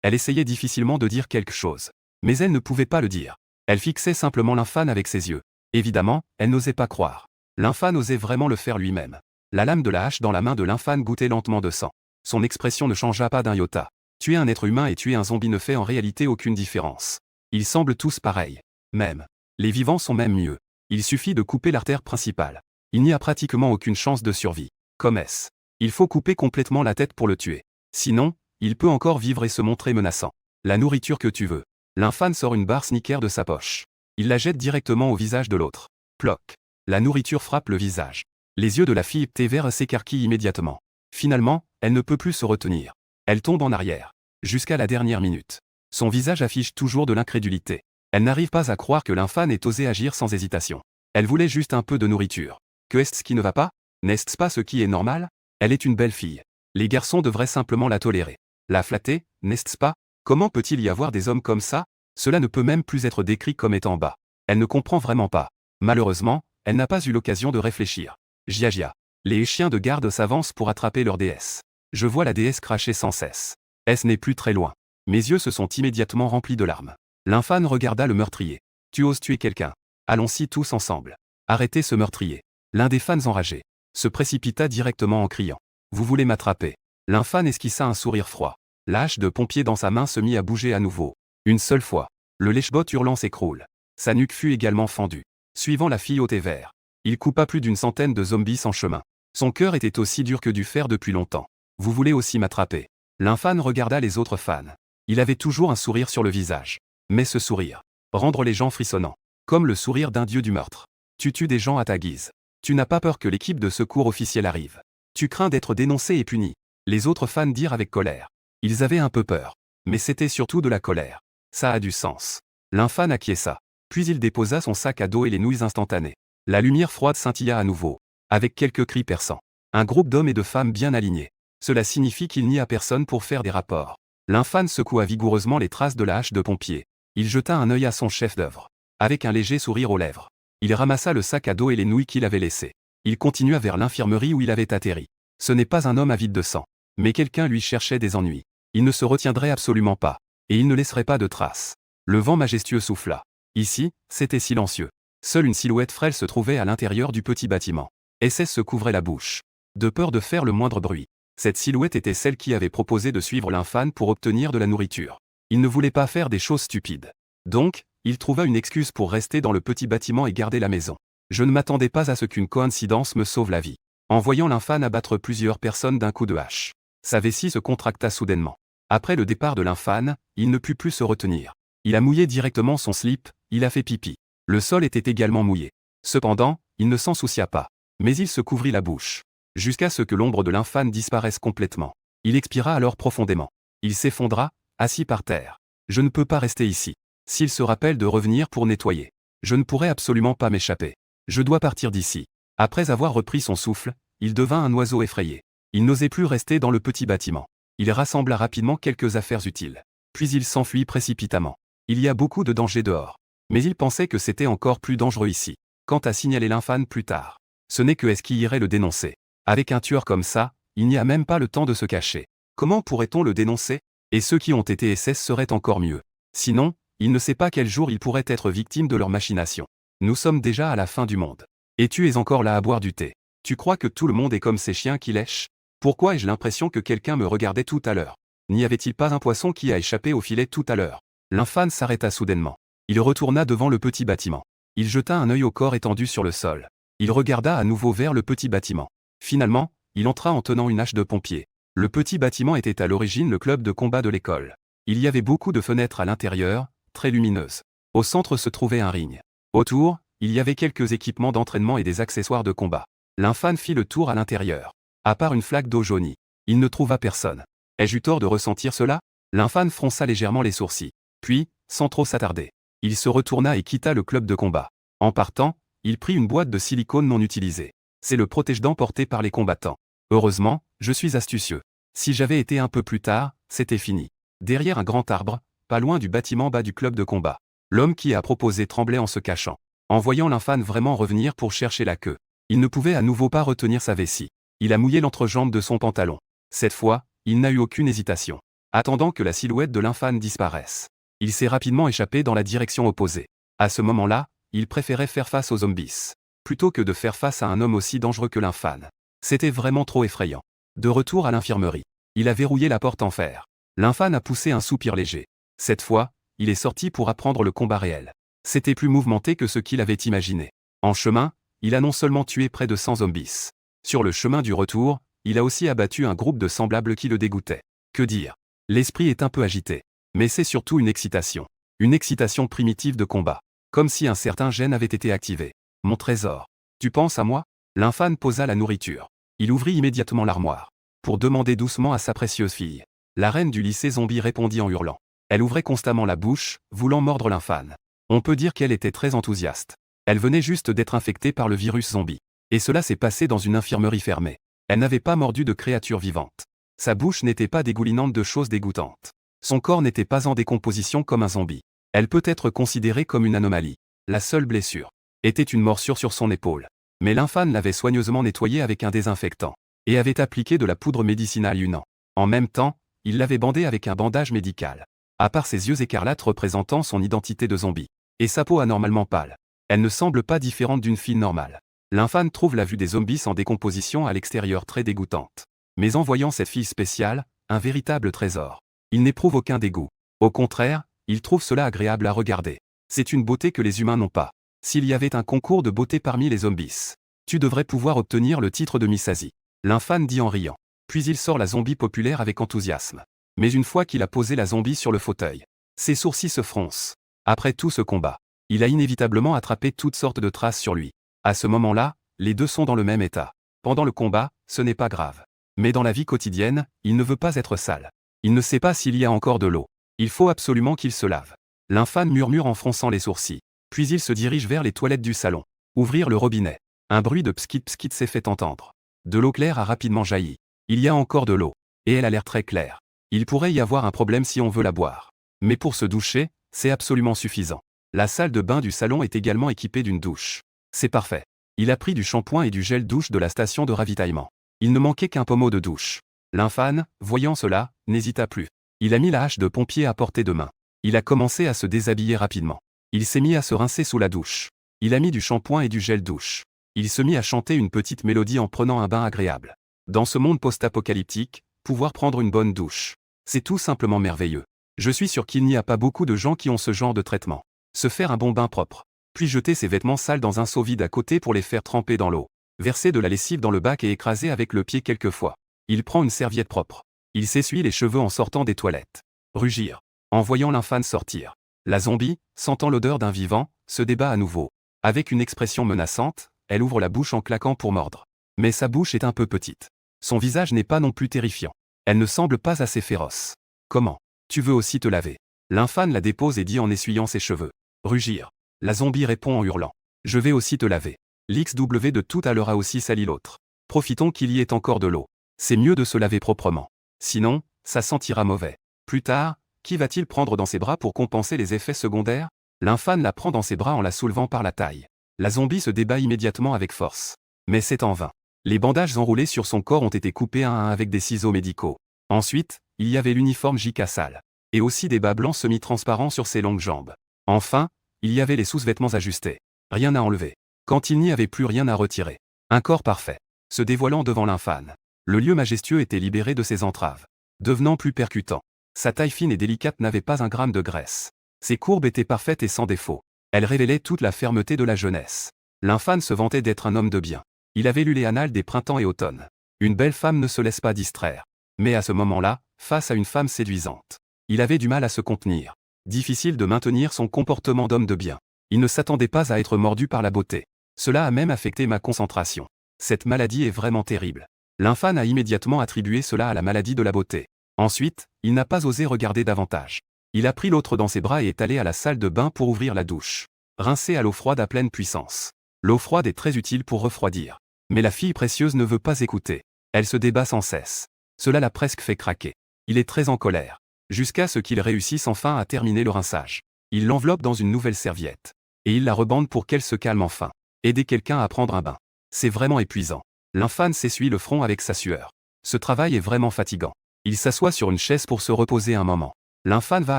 Elle essayait difficilement de dire quelque chose. Mais elle ne pouvait pas le dire. Elle fixait simplement l'infâne avec ses yeux. Évidemment, elle n'osait pas croire. L'infâne osait vraiment le faire lui-même. La lame de la hache dans la main de l'infâne goûtait lentement de sang. Son expression ne changea pas d'un iota. Tuer un être humain et tuer un zombie ne fait en réalité aucune différence. Ils semblent tous pareils. Même. Les vivants sont même mieux. Il suffit de couper l'artère principale. Il n'y a pratiquement aucune chance de survie. Comme est-ce? Il faut couper complètement la tête pour le tuer. Sinon, il peut encore vivre et se montrer menaçant. La nourriture que tu veux. L'infâne sort une barre Snickers de sa poche. Il la jette directement au visage de l'autre. Ploc. La nourriture frappe le visage. Les yeux de la fille thé vert s'écarquillent immédiatement. Finalement, elle ne peut plus se retenir. Elle tombe en arrière. Jusqu'à la dernière minute. Son visage affiche toujours de l'incrédulité. Elle n'arrive pas à croire que l'infâne ait osé agir sans hésitation. Elle voulait juste un peu de nourriture. Que est-ce qui ne va pas? N'est-ce pas ce qui est normal? Elle est une belle fille. Les garçons devraient simplement la tolérer. La flatter, n'est-ce pas? Comment peut-il y avoir des hommes comme ça? Cela ne peut même plus être décrit comme étant bas. Elle ne comprend vraiment pas. Malheureusement, elle n'a pas eu l'occasion de réfléchir. Gia. Les chiens de garde s'avancent pour attraper leur déesse. Je vois la déesse cracher sans cesse. Ce n'est plus très loin. Mes yeux se sont immédiatement remplis de larmes. L'infâne regarda le meurtrier. Tu oses tuer quelqu'un? Allons-y tous ensemble. Arrêtez ce meurtrier. L'un des fans enragés se précipita directement en criant. Vous voulez m'attraper? L'infâne esquissa un sourire froid. La hache de pompier dans sa main se mit à bouger à nouveau. Une seule fois. Le lèche-bot hurlant s'écroule. Sa nuque fut également fendue. Suivant la fille au thé vert. Il coupa plus d'une centaine de zombies sans chemin. Son cœur était aussi dur que du fer depuis longtemps. Vous voulez aussi m'attraper? L'infâne regarda les autres fans. Il avait toujours un sourire sur le visage. Mais ce sourire. Rendre les gens frissonnants. Comme le sourire d'un dieu du meurtre. Tu tues des gens à ta guise. Tu n'as pas peur que l'équipe de secours officielle arrive. Tu crains d'être dénoncé et puni. Les autres fans dirent avec colère. Ils avaient un peu peur. Mais c'était surtout de la colère. Ça a du sens. L'infâne acquiesça. Puis il déposa son sac à dos et les nouilles instantanées. La lumière froide scintilla à nouveau. Avec quelques cris perçants. Un groupe d'hommes et de femmes bien alignés. Cela signifie qu'il n'y a personne pour faire des rapports. L'infâne secoua vigoureusement les traces de la hache de pompier. Il jeta un œil à son chef-d'œuvre. Avec un léger sourire aux lèvres. Il ramassa le sac à dos et les nouilles qu'il avait laissées. Il continua vers l'infirmerie où il avait atterri. Ce n'est pas un homme avide de sang. Mais quelqu'un lui cherchait des ennuis. Il ne se retiendrait absolument pas. Et il ne laisserait pas de traces. Le vent majestueux souffla. Ici, c'était silencieux. Seule une silhouette frêle se trouvait à l'intérieur du petit bâtiment. SS se couvrait la bouche. De peur de faire le moindre bruit. Cette silhouette était celle qui avait proposé de suivre l'infâne pour obtenir de la nourriture. Il ne voulait pas faire des choses stupides. Donc, il trouva une excuse pour rester dans le petit bâtiment et garder la maison. Je ne m'attendais pas à ce qu'une coïncidence me sauve la vie. En voyant l'infâne abattre plusieurs personnes d'un coup de hache. Sa vessie se contracta soudainement. Après le départ de l'infâne, il ne put plus se retenir. Il a mouillé directement son slip, il a fait pipi. Le sol était également mouillé. Cependant, il ne s'en soucia pas. Mais il se couvrit la bouche. Jusqu'à ce que l'ombre de l'infâne disparaisse complètement. Il expira alors profondément. Il s'effondra, assis par terre. Je ne peux pas rester ici. S'il se rappelle de revenir pour nettoyer. Je ne pourrai absolument pas m'échapper. Je dois partir d'ici. Après avoir repris son souffle, il devint un oiseau effrayé. Il n'osait plus rester dans le petit bâtiment. Il rassembla rapidement quelques affaires utiles. Puis il s'enfuit précipitamment. Il y a beaucoup de danger dehors. Mais il pensait que c'était encore plus dangereux ici. Quant à signaler l'infâne plus tard, ce n'est que est-ce qui irait le dénoncer. Avec un tueur comme ça, il n'y a même pas le temps de se cacher. Comment pourrait-on le dénoncer? Et ceux qui ont été SS seraient encore mieux. Sinon, il ne sait pas quel jour il pourrait être victime de leur machination. Nous sommes déjà à la fin du monde. Et tu es encore là à boire du thé. Tu crois que tout le monde est comme ces chiens qui lèchent? Pourquoi ai-je l'impression que quelqu'un me regardait tout à l'heure? N'y avait-il pas un poisson qui a échappé au filet tout à l'heure? L'infâne s'arrêta soudainement. Il retourna devant le petit bâtiment. Il jeta un œil au corps étendu sur le sol. Il regarda à nouveau vers le petit bâtiment. Finalement, il entra en tenant une hache de pompier. Le petit bâtiment était à l'origine le club de combat de l'école. Il y avait beaucoup de fenêtres à l'intérieur, très lumineuses. Au centre se trouvait un ring. Autour, il y avait quelques équipements d'entraînement et des accessoires de combat. L'infâne fit le tour à l'intérieur. À part une flaque d'eau jaunie, il ne trouva personne. Ai-je eu tort de ressentir cela? L'infâne fronça légèrement les sourcils. Puis, sans trop s'attarder, il se retourna et quitta le club de combat. En partant, il prit une boîte de silicone non utilisée. C'est le protège-dents porté par les combattants. Heureusement, je suis astucieux. Si j'avais été un peu plus tard, c'était fini. Derrière un grand arbre, pas loin du bâtiment bas du club de combat. L'homme qui a proposé tremblait en se cachant. En voyant l'infâne vraiment revenir pour chercher la queue, il ne pouvait à nouveau pas retenir sa vessie. Il a mouillé l'entrejambe de son pantalon. Cette fois, il n'a eu aucune hésitation. Attendant que la silhouette de l'infâne disparaisse, il s'est rapidement échappé dans la direction opposée. À ce moment-là, il préférait faire face aux zombies, plutôt que de faire face à un homme aussi dangereux que l'infâne. C'était vraiment trop effrayant. De retour à l'infirmerie, il a verrouillé la porte en fer. L'infâne a poussé un soupir léger. Cette fois, il est sorti pour apprendre le combat réel. C'était plus mouvementé que ce qu'il avait imaginé. En chemin, il a non seulement tué près de 100 zombies. Sur le chemin du retour, il a aussi abattu un groupe de semblables qui le dégoûtaient. Que dire? L'esprit est un peu agité. Mais c'est surtout une excitation. Une excitation primitive de combat. Comme si un certain gène avait été activé. Mon trésor. Tu penses à moi? L'infâne posa la nourriture. Il ouvrit immédiatement l'armoire. Pour demander doucement à sa précieuse fille. La reine du lycée zombie répondit en hurlant. Elle ouvrait constamment la bouche, voulant mordre l'infâne. On peut dire qu'elle était très enthousiaste. Elle venait juste d'être infectée par le virus zombie. Et cela s'est passé dans une infirmerie fermée. Elle n'avait pas mordu de créatures vivantes. Sa bouche n'était pas dégoulinante de choses dégoûtantes. Son corps n'était pas en décomposition comme un zombie. Elle peut être considérée comme une anomalie. La seule blessure était une morsure sur son épaule. Mais l'infâne l'avait soigneusement nettoyée avec un désinfectant et avait appliqué de la poudre médicinale unant. En même temps, il l'avait bandée avec un bandage médical. À part ses yeux écarlates représentant son identité de zombie, et sa peau anormalement pâle, elle ne semble pas différente d'une fille normale. L'infâne trouve la vue des zombies en décomposition à l'extérieur très dégoûtante. Mais en voyant cette fille spéciale, un véritable trésor, il n'éprouve aucun dégoût. Au contraire, il trouve cela agréable à regarder. C'est une beauté que les humains n'ont pas. S'il y avait un concours de beauté parmi les zombies, tu devrais pouvoir obtenir le titre de Miss Asie. L'infâne dit en riant. Puis il sort la zombie populaire avec enthousiasme. Mais une fois qu'il a posé la zombie sur le fauteuil, ses sourcils se froncent. Après tout ce combat, il a inévitablement attrapé toutes sortes de traces sur lui. À ce moment-là, les deux sont dans le même état. Pendant le combat, ce n'est pas grave. Mais dans la vie quotidienne, il ne veut pas être sale. Il ne sait pas s'il y a encore de l'eau. Il faut absolument qu'il se lave. L'infâne murmure en fronçant les sourcils. Puis il se dirige vers les toilettes du salon. Ouvrir le robinet. Un bruit de pskit pskit s'est fait entendre. De l'eau claire a rapidement jailli. Il y a encore de l'eau. Et elle a l'air très claire. Il pourrait y avoir un problème si on veut la boire. Mais pour se doucher, c'est absolument suffisant. La salle de bain du salon est également équipée d'une douche. C'est parfait. Il a pris du shampoing et du gel douche de la station de ravitaillement. Il ne manquait qu'un pommeau de douche. L'infâne, voyant cela, n'hésita plus. Il a mis la hache de pompier à portée de main. Il a commencé à se déshabiller rapidement. Il s'est mis à se rincer sous la douche. Il a mis du shampoing et du gel douche. Il se mit à chanter une petite mélodie en prenant un bain agréable. Dans ce monde post-apocalyptique, pouvoir prendre une bonne douche, c'est tout simplement merveilleux. Je suis sûr qu'il n'y a pas beaucoup de gens qui ont ce genre de traitement. Se faire un bon bain propre, puis jeter ses vêtements sales dans un seau vide à côté pour les faire tremper dans l'eau. Verser de la lessive dans le bac et écraser avec le pied quelquefois. Il prend une serviette propre. Il s'essuie les cheveux en sortant des toilettes. Rugir. En voyant l'infâne sortir. La zombie, sentant l'odeur d'un vivant, se débat à nouveau. Avec une expression menaçante, elle ouvre la bouche en claquant pour mordre. Mais sa bouche est un peu petite. Son visage n'est pas non plus terrifiant. Elle ne semble pas assez féroce. Comment? Tu veux aussi te laver? L'infâne la dépose et dit en essuyant ses cheveux. Rugir. La zombie répond en hurlant. Je vais aussi te laver. L'XW de tout à l'heure a aussi sali l'autre. Profitons qu'il y ait encore de l'eau. C'est mieux de se laver proprement. Sinon, ça sentira mauvais. Plus tard, qui va-t-il prendre dans ses bras pour compenser les effets secondaires? L'infâne la prend dans ses bras en la soulevant par la taille. La zombie se débat immédiatement avec force. Mais c'est en vain. Les bandages enroulés sur son corps ont été coupés un à un avec des ciseaux médicaux. Ensuite, il y avait l'uniforme JK sale. Et aussi des bas blancs semi-transparents sur ses longues jambes. Enfin, il y avait les sous-vêtements ajustés. Rien à enlever. Quand il n'y avait plus rien à retirer. Un corps parfait. Se dévoilant devant l'infâne. Le lieu majestueux était libéré de ses entraves. Devenant plus percutant. Sa taille fine et délicate n'avait pas un gramme de graisse. Ses courbes étaient parfaites et sans défaut. Elle révélait toute la fermeté de la jeunesse. L'infâne se vantait d'être un homme de bien. Il avait lu les annales des printemps et automnes. Une belle femme ne se laisse pas distraire. Mais à ce moment-là, face à une femme séduisante, il avait du mal à se contenir. Difficile de maintenir son comportement d'homme de bien. Il ne s'attendait pas à être mordu par la beauté. Cela a même affecté ma concentration. Cette maladie est vraiment terrible. L'infâne a immédiatement attribué cela à la maladie de la beauté. Ensuite, il n'a pas osé regarder davantage. Il a pris l'autre dans ses bras et est allé à la salle de bain pour ouvrir la douche. Rincer à l'eau froide à pleine puissance. L'eau froide est très utile pour refroidir. Mais la fille précieuse ne veut pas écouter. Elle se débat sans cesse. Cela l'a presque fait craquer. Il est très en colère. jusqu'à ce qu'il réussisse enfin à terminer le rinçage. Il l'enveloppe dans une nouvelle serviette. Et il la rebande pour qu'elle se calme enfin. Aider quelqu'un à prendre un bain. C'est vraiment épuisant. L'infâne s'essuie le front avec sa sueur. Ce travail est vraiment fatigant. Il s'assoit sur une chaise pour se reposer un moment. L'infâne va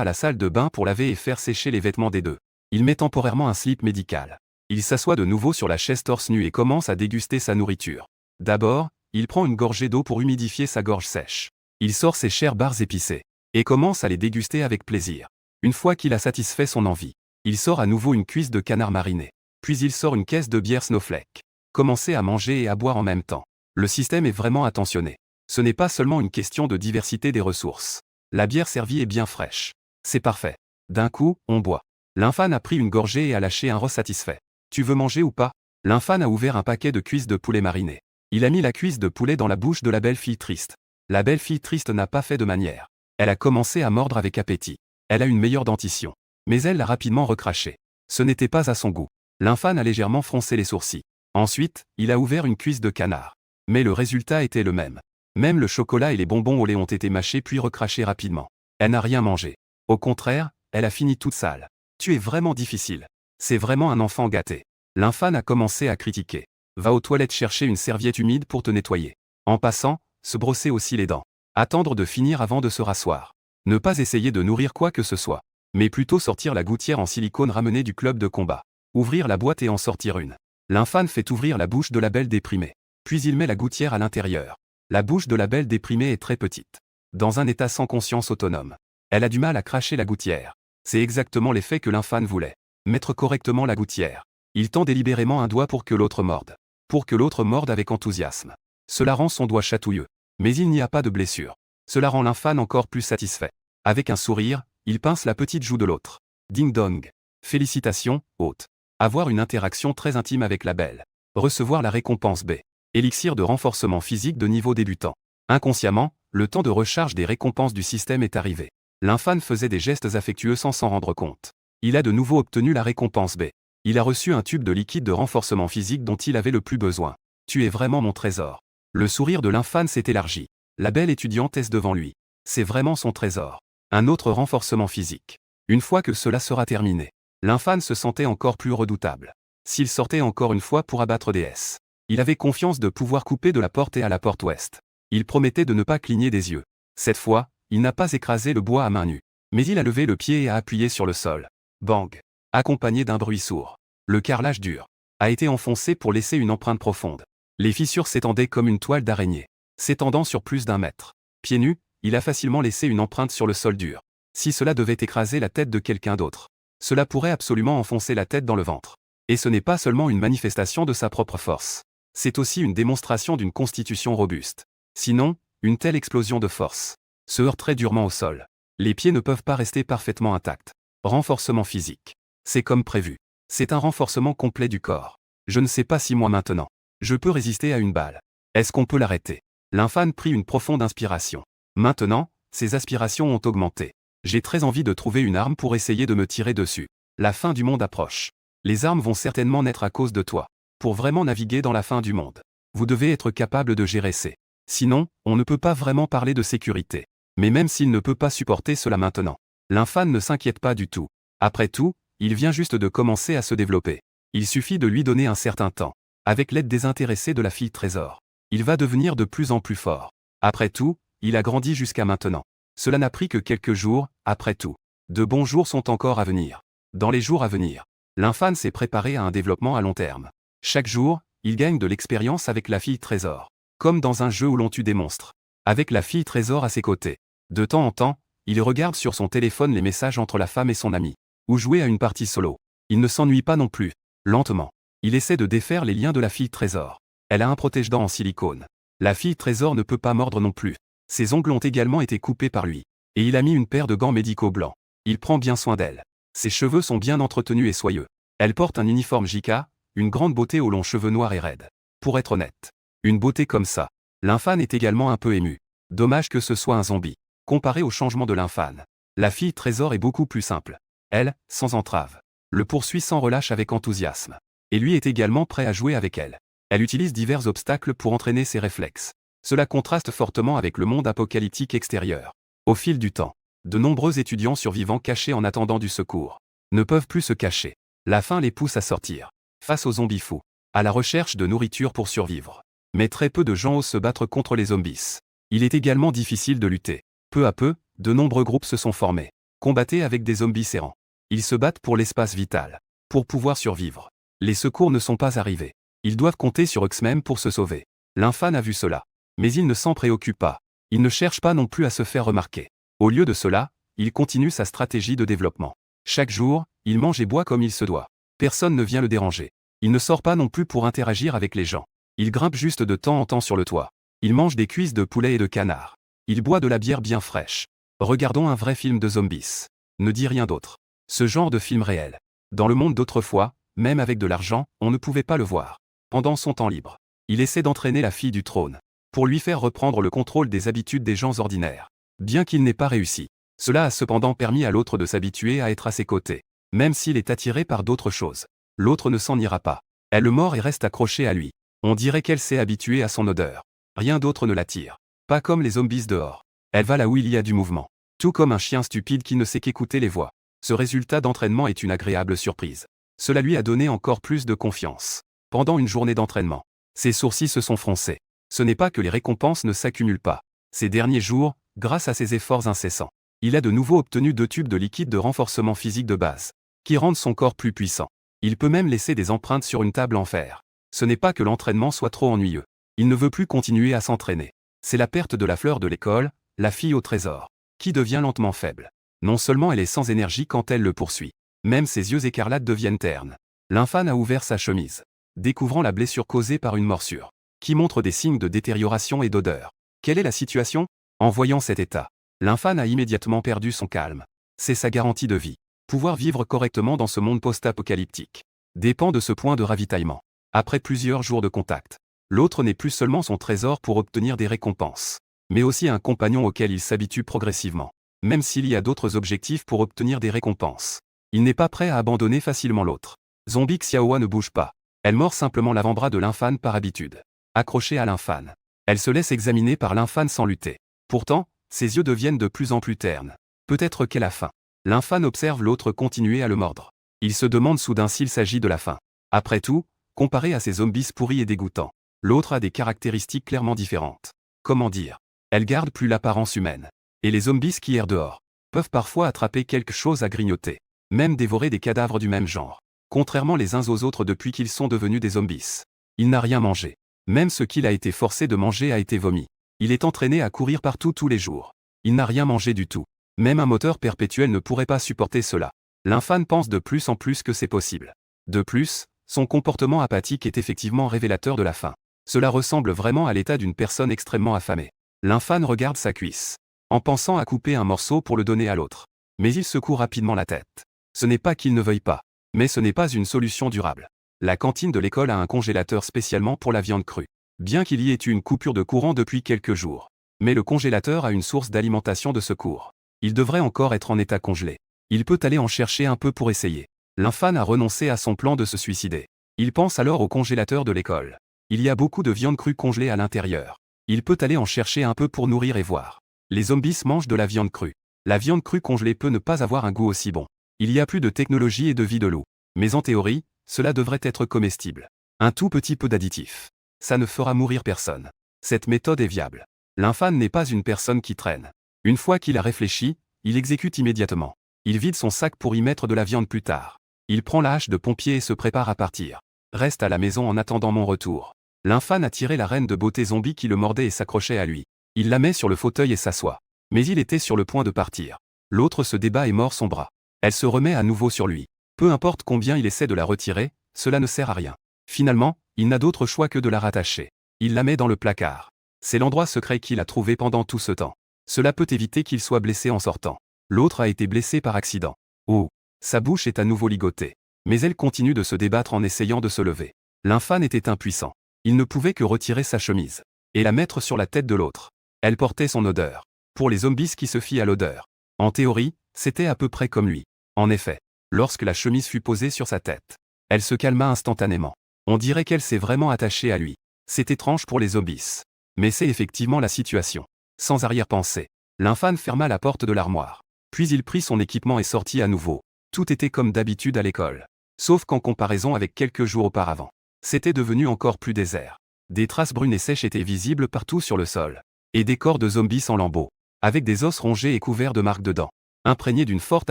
à la salle de bain pour laver et faire sécher les vêtements des deux. Il met temporairement un slip médical. Il s'assoit de nouveau sur la chaise torse nu et commence à déguster sa nourriture. D'abord, il prend une gorgée d'eau pour humidifier sa gorge sèche. Il sort ses chères barres épicées. Et commence à les déguster avec plaisir. Une fois qu'il a satisfait son envie, il sort à nouveau une cuisse de canard mariné. Puis il sort une caisse de bière Snowflake. Commencez à manger et à boire en même temps. Le système est vraiment attentionné. Ce n'est pas seulement une question de diversité des ressources. La bière servie est bien fraîche. C'est parfait. D'un coup, on boit. L'infâne a pris une gorgée et a lâché un resatisfait. Tu veux manger ou pas? L'infâne a ouvert un paquet de cuisses de poulet marinées. Il a mis la cuisse de poulet dans la bouche de la belle fille triste. La belle fille triste n'a pas fait de manière. Elle a commencé à mordre avec appétit. Elle a une meilleure dentition. Mais elle l'a rapidement recraché. Ce n'était pas à son goût. L'infâne a légèrement froncé les sourcils. Ensuite, il a ouvert une cuisse de canard. Mais le résultat était le même. Même le chocolat et les bonbons au lait ont été mâchés puis recrachés rapidement. Elle n'a rien mangé. Au contraire, elle a fini toute sale. Tu es vraiment difficile. C'est vraiment un enfant gâté. L'infâne a commencé à critiquer. Va aux toilettes chercher une serviette humide pour te nettoyer. En passant, se brosser aussi les dents. Attendre de finir avant de se rasseoir. Ne pas essayer de nourrir quoi que ce soit. Mais plutôt sortir la gouttière en silicone ramenée du club de combat. Ouvrir la boîte et en sortir une. L'infâne fait ouvrir la bouche de la belle déprimée. Puis il met la gouttière à l'intérieur. La bouche de la belle déprimée est très petite. Dans un état sans conscience autonome. Elle a du mal à cracher la gouttière. C'est exactement l'effet que l'infâne voulait. Mettre correctement la gouttière. Il tend délibérément un doigt pour que l'autre morde. Pour que l'autre morde avec enthousiasme. Cela rend son doigt chatouilleux. Mais il n'y a pas de blessure. Cela rend l'infâne encore plus satisfait. Avec un sourire, il pince la petite joue de l'autre. Ding dong. Félicitations, hôte. Avoir une interaction très intime avec la belle. Recevoir la récompense B. Élixir de renforcement physique de niveau débutant. Inconsciemment, le temps de recharge des récompenses du système est arrivé. L'infâne faisait des gestes affectueux sans s'en rendre compte. Il a de nouveau obtenu la récompense B. Il a reçu un tube de liquide de renforcement physique dont il avait le plus besoin. Tu es vraiment mon trésor. Le sourire de l'infâne s'est élargi. La belle étudiante est devant lui. C'est vraiment son trésor. Un autre renforcement physique. Une fois que cela sera terminé, l'infâne se sentait encore plus redoutable. S'il sortait encore une fois pour abattre des S. Il avait confiance de pouvoir couper de la porte et à la porte ouest. Il promettait de ne pas cligner des yeux. Cette fois, il n'a pas écrasé le bois à main nue. Mais il a levé le pied et a appuyé sur le sol. Bang! Accompagné d'un bruit sourd. Le carrelage dur a été enfoncé pour laisser une empreinte profonde. Les fissures s'étendaient comme une toile d'araignée, s'étendant sur plus d'1 mètre. Pieds nus, il a facilement laissé une empreinte sur le sol dur. Si cela devait écraser la tête de quelqu'un d'autre, cela pourrait absolument enfoncer la tête dans le ventre. Et ce n'est pas seulement une manifestation de sa propre force. C'est aussi une démonstration d'une constitution robuste. Sinon, une telle explosion de force se heurterait durement au sol. Les pieds ne peuvent pas rester parfaitement intacts. Renforcement physique. C'est comme prévu. C'est un renforcement complet du corps. Je ne sais pas si moi maintenant, je peux résister à une balle. Est-ce qu'on peut l'arrêter? L'infâne prit une profonde inspiration. Maintenant, ses aspirations ont augmenté. J'ai très envie de trouver une arme pour essayer de me tirer dessus. La fin du monde approche. Les armes vont certainement naître à cause de toi. Pour vraiment naviguer dans la fin du monde, vous devez être capable de gérer ces. Sinon, on ne peut pas vraiment parler de sécurité. Mais même s'il ne peut pas supporter cela maintenant, l'infâne ne s'inquiète pas du tout. Après tout, il vient juste de commencer à se développer. Il suffit de lui donner un certain temps. Avec l'aide désintéressée de la fille trésor, il va devenir de plus en plus fort. Après tout, il a grandi jusqu'à maintenant. Cela n'a pris que quelques jours, après tout. De bons jours sont encore à venir. Dans les jours à venir, l'infâne s'est préparé à un développement à long terme. Chaque jour, il gagne de l'expérience avec la fille trésor. Comme dans un jeu où l'on tue des monstres. Avec la fille trésor à ses côtés. De temps en temps, il regarde sur son téléphone les messages entre la femme et son ami. Ou jouer à une partie solo. Il ne s'ennuie pas non plus. Lentement, il essaie de défaire les liens de la fille trésor. Elle a un protège-dents en silicone. La fille trésor ne peut pas mordre non plus. Ses ongles ont également été coupés par lui. Et il a mis une paire de gants médicaux blancs. Il prend bien soin d'elle. Ses cheveux sont bien entretenus et soyeux. Elle porte un uniforme JK, une grande beauté aux longs cheveux noirs et raides. Pour être honnête, une beauté comme ça. L'infâne est également un peu ému. Dommage que ce soit un zombie. Comparé au changement de l'infâne, la fille trésor est beaucoup plus simple. Elle, sans entrave, le poursuit sans relâche avec enthousiasme. Et lui est également prêt à jouer avec elle. Elle utilise divers obstacles pour entraîner ses réflexes. Cela contraste fortement avec le monde apocalyptique extérieur. Au fil du temps, De nombreux étudiants survivants cachés en attendant du secours ne peuvent plus se cacher. La faim les pousse à sortir, face aux zombies fous, à la recherche de nourriture pour survivre. Mais très peu de gens osent se battre contre les zombies. Il est également difficile de lutter. Peu à peu, de nombreux groupes se sont formés. Combattez avec des zombies errants. Ils se battent pour l'espace vital, pour pouvoir survivre. Les secours ne sont pas arrivés. Ils doivent compter sur eux-mêmes pour se sauver. L'infâme a vu cela. Mais il ne s'en préoccupe pas. Il ne cherche pas non plus à se faire remarquer. Au lieu de cela, il continue sa stratégie de développement. Chaque jour, il mange et boit comme il se doit. Personne ne vient le déranger. Il ne sort pas non plus pour interagir avec les gens. Il grimpe juste de temps en temps sur le toit. Il mange des cuisses de poulet et de canard. Il boit de la bière bien fraîche. Regardons un vrai film de zombies. Ne dis rien d'autre. Ce genre de film réel. Dans le monde d'autrefois, même avec de l'argent, on ne pouvait pas le voir. Pendant son temps libre, il essaie d'entraîner la fille du trône, pour lui faire reprendre le contrôle des habitudes des gens ordinaires. Bien qu'il n'ait pas réussi, cela a cependant permis à l'autre de s'habituer à être à ses côtés. Même s'il est attiré par d'autres choses, l'autre ne s'en ira pas. Elle le mord et reste accrochée à lui. On dirait qu'elle s'est habituée à son odeur. Rien d'autre ne l'attire. Pas comme les zombies dehors. Elle va là où il y a du mouvement. Tout comme un chien stupide qui ne sait qu'écouter les voix. Ce résultat d'entraînement est une agréable surprise. Cela lui a donné encore plus de confiance. Pendant une journée d'entraînement, ses sourcils se sont froncés. Ce n'est pas que les récompenses ne s'accumulent pas. Ces derniers jours, grâce à ses efforts incessants, il a de nouveau obtenu 2 tubes de liquide de renforcement physique de base, qui rendent son corps plus puissant. Il peut même laisser des empreintes sur une table en fer. Ce n'est pas que l'entraînement soit trop ennuyeux. Il ne veut plus continuer à s'entraîner. C'est la perte de la fleur de l'école, la fille au trésor, qui devient lentement faible. Non seulement elle est sans énergie quand elle le poursuit, même ses yeux écarlates deviennent ternes. L'infâme a ouvert sa chemise, découvrant la blessure causée par une morsure, qui montre des signes de détérioration et d'odeur. Quelle est la situation? En voyant cet état, l'infâme a immédiatement perdu son calme. C'est sa garantie de vie. Pouvoir vivre correctement dans ce monde post-apocalyptique dépend de ce point de ravitaillement. Après plusieurs jours de contact, l'autre n'est plus seulement son trésor pour obtenir des récompenses, mais aussi un compagnon auquel il s'habitue progressivement. Même s'il y a d'autres objectifs pour obtenir des récompenses, il n'est pas prêt à abandonner facilement l'autre. Zombie Xiaohua ne bouge pas. Elle mord simplement l'avant-bras de l'infâme par habitude. Accrochée à l'infâme, elle se laisse examiner par l'infâme sans lutter. Pourtant, ses yeux deviennent de plus en plus ternes. Peut-être qu'elle a faim. L'infâme observe l'autre continuer à le mordre. Il se demande soudain s'il s'agit de la faim. Après tout, comparé à ces zombies pourris et dégoûtants, l'autre a des caractéristiques clairement différentes. Comment dire? Elle garde plus l'apparence humaine. Et les zombies qui errent dehors peuvent parfois attraper quelque chose à grignoter, même dévorer des cadavres du même genre. Contrairement les uns aux autres depuis qu'ils sont devenus des zombies. Il n'a rien mangé. Même ce qu'il a été forcé de manger a été vomi. Il est entraîné à courir partout tous les jours. Il n'a rien mangé du tout. Même un moteur perpétuel ne pourrait pas supporter cela. L'infâme pense de plus en plus que c'est possible. De plus, son comportement apathique est effectivement révélateur de la faim. Cela ressemble vraiment à l'état d'une personne extrêmement affamée. L'infâme regarde sa cuisse, en pensant à couper un morceau pour le donner à l'autre. Mais il secoue rapidement la tête. Ce n'est pas qu'il ne veuille pas, mais ce n'est pas une solution durable. La cantine de l'école a un congélateur spécialement pour la viande crue. Bien qu'il y ait eu une coupure de courant depuis quelques jours, mais le congélateur a une source d'alimentation de secours. Il devrait encore être en état congelé. Il peut aller en chercher un peu pour essayer. L'infâme a renoncé à son plan de se suicider. Il pense alors au congélateur de l'école. Il y a beaucoup de viande crue congelée à l'intérieur. Il peut aller en chercher un peu pour nourrir et voir. Les zombies mangent de la viande crue. La viande crue congelée peut ne pas avoir un goût aussi bon. Il y a plus de technologie et de vie de loup. Mais en théorie, cela devrait être comestible. Un tout petit peu d'additif. Ça ne fera mourir personne. Cette méthode est viable. L'infâme n'est pas une personne qui traîne. Une fois qu'il a réfléchi, il exécute immédiatement. Il vide son sac pour y mettre de la viande plus tard. Il prend la hache de pompier et se prépare à partir. Reste à la maison en attendant mon retour. L'infâme a tiré la reine de beauté zombie qui le mordait et s'accrochait à lui. Il la met sur le fauteuil et s'assoit. Mais il était sur le point de partir. L'autre se débat et mord son bras. Elle se remet à nouveau sur lui. Peu importe combien il essaie de la retirer, cela ne sert à rien. Finalement, il n'a d'autre choix que de la rattacher. Il la met dans le placard. C'est l'endroit secret qu'il a trouvé pendant tout ce temps. Cela peut éviter qu'il soit blessé en sortant. L'autre a été blessé par accident. Oh, sa bouche est à nouveau ligotée. Mais elle continue de se débattre en essayant de se lever. L'infâme était impuissant. Il ne pouvait que retirer sa chemise et la mettre sur la tête de l'autre. Elle portait son odeur. Pour les zombies qui se fient à l'odeur. En théorie, c'était à peu près comme lui. En effet, lorsque la chemise fut posée sur sa tête, elle se calma instantanément. On dirait qu'elle s'est vraiment attachée à lui. C'est étrange pour les zombies. Mais c'est effectivement la situation. Sans arrière-pensée, l'infâme ferma la porte de l'armoire. Puis il prit son équipement et sortit à nouveau. Tout était comme d'habitude à l'école. Sauf qu'en comparaison avec quelques jours auparavant, c'était devenu encore plus désert. Des traces brunes et sèches étaient visibles partout sur le sol. Et des corps de zombies en lambeaux, avec des os rongés et couverts de marques de dents, imprégnés d'une forte